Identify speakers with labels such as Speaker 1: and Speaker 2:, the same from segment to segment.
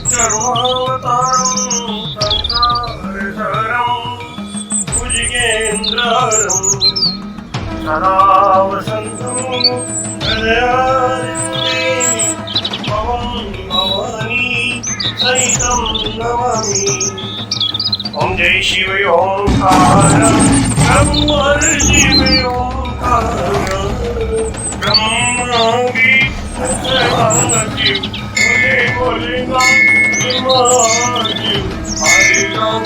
Speaker 1: कर्मावतारं संसारसारं भुजगेन्द्रहरं सदा वसन्तं हृदयारण्ये भवं भवानी सहितं नमामि। ओम जय शिव ओंकार ब्रह्मर शिव ओंकार ब्रह्मा भी शिव बोले बोले शिव हरे राम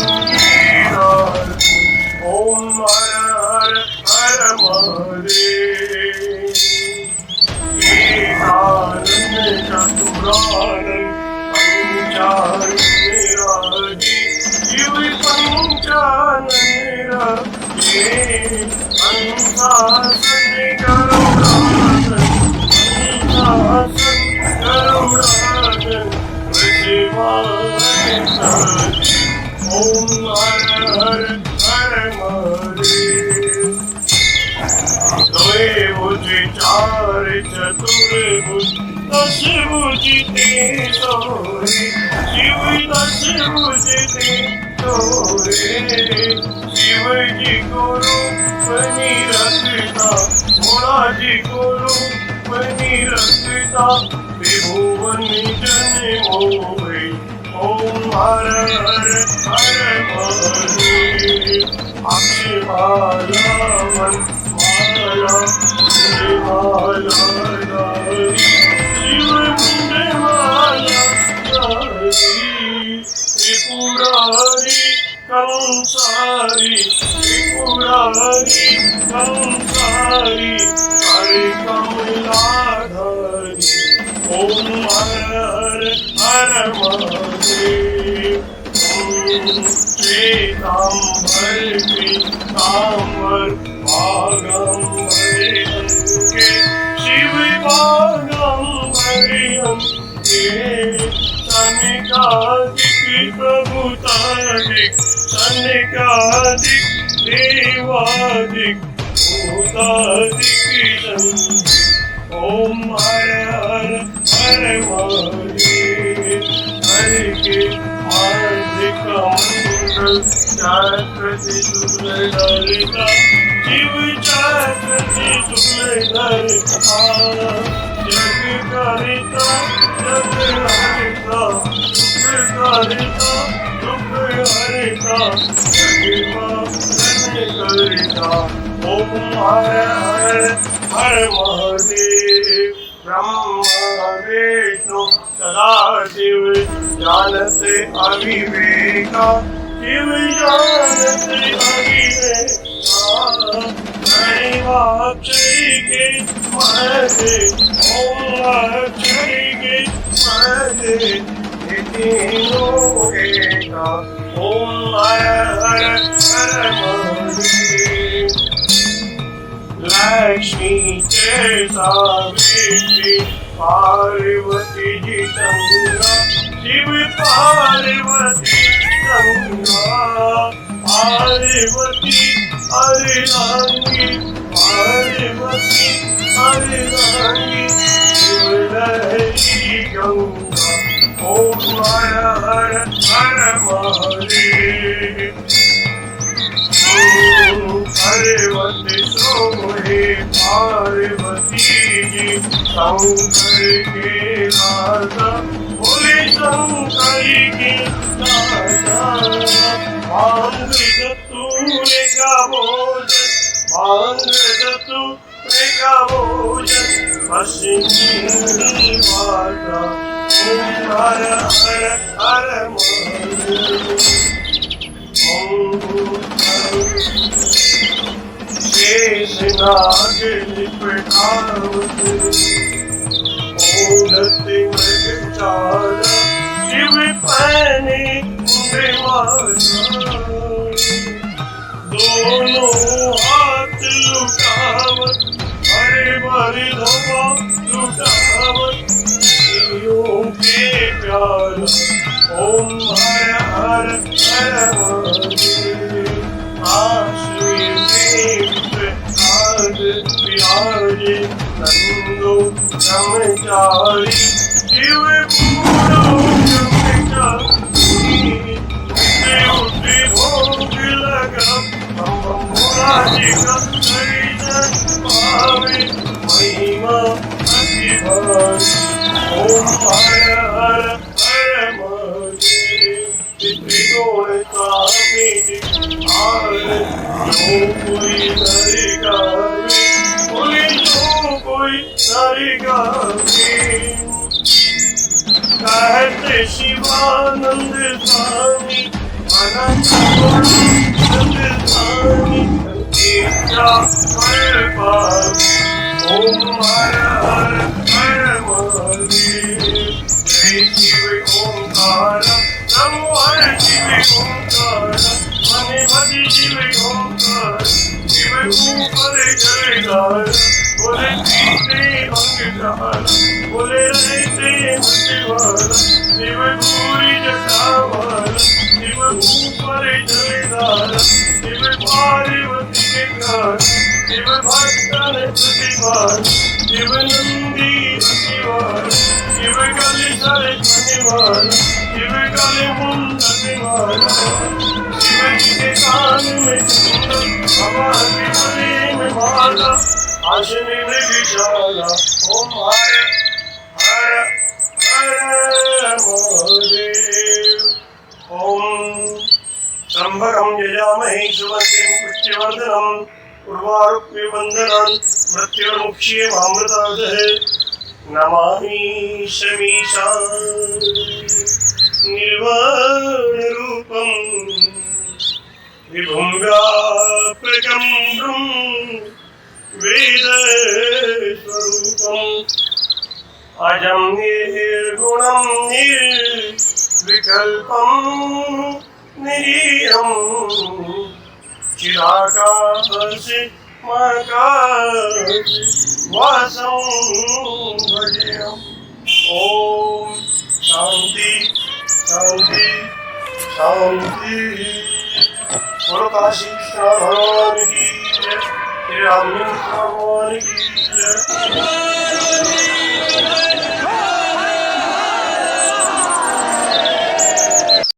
Speaker 1: ओम हर हर हर महादेव एकानंद चतुरानंद पंचानंद शिव पंचानंद अनुशासन करुणासन अनुशासन करुणासन ओम हर हर हर महादेव। द्वय भुज चार चतुर्भुज दश भुज ते सोरे शिव दश भुज ते सोरे शिव जी को रूप निरखता भोला जी को रूप निरखता त्रिभुवन जन मोहे ओम हर हर हर महादेव। अक्षमाला मन माला माला शिव मुंडे माला त्रिपुरारी कंसारी त्रिपुरारी कंसारी हरे कमलाधारी ओम हर हर हर महादेव। श्वेतांबर पीतांबर भागंबर अंके शिव भागंबर अंके सनिकादिक प्रभुतादिक सनिकादिक देवादिक भूतादिक ओम हर हर हर महादेव। हरे के मार्गिक मंगल चक्रति शुक्ल ललिता शिव चक्रति शुक्ल ललिता जग करिता जग हरिता सुख करिता दुख हरिता जग करिता ओम हर हर हर महादेव। ब्रह्मा विष्णु सदाशिव जानते अविवेका शिव जानते अविवेका अक्षय के महे ओम अक्षय के महे तीनों एका ओम हर हर हर महादेव। लक्ष्मी के सावित्री पार्वती जी गंगा शिव पार्वती गंगा पार्वती हरिरांगी पार्वती हरिरांगी शिव लहरी गंगा ओम हर हर हर महादेव। पार्वती सोहे पार्वती जी शंकर के राजा बोले शंकर के राजा भांग धतूरे का भोजन भांग धतूरे का भोजन हसीनी माता ओम हर हर हर महादेव। शेषनाग लिपटावत ओढ़ते मृगचारा शिव पहने माला दोनों हाथ लुटावत हरे भरे धवा लुटावत शिवों के प्यारा ओम हर हर हर महादेव। विराजे नंदो ब्रह्मचारी शिव पूरो त्रिकोण स्वामी निहार जो कोई नर गावे बोले जो कोई नर गावे कहते शिवानंद स्वामी अनंत स्वामी तेरा हर पाप ओम हर हर हर महादेव जय शिव ओंकार नमो हर शिव ओंकार मने भजी शिव ओंकार शिव ऊपर जयकार बोले पीते अंगदार बोले रहते मतिवार शिव पूरी जटावार शिव ऊपर जयकार शिव पार्वती के प्यार शिव भक्तन प्रतिवार शिव नंदी प्रतिवार शिव कलि सर प्रतिवार शिव कलि मुंड प्रतिवार शिव जी के कान में कुंडल बाबा के गले में माला आशने में विशाला ओम हर हर हर महादेव ओम त्र्यंबकं यजामहे सुगन्धिं पुष्टिवर्धनम् उर्वारुक्मिबन्धनान् मृत्युर्मुक्षीयमामृतादः नमामि शमीशान् निर्वाणरूपं विभुं व्यापकं वेदस्वरूपम् अजं निर्गुणं निर्विकल्पं निरीयम् चिराकाशे वासं भजेयम् ॐ शान्ति शान्ति शान्ति बोलो काशी विश्वनाथ भगवान की जय, श्री राम भगवान की जय।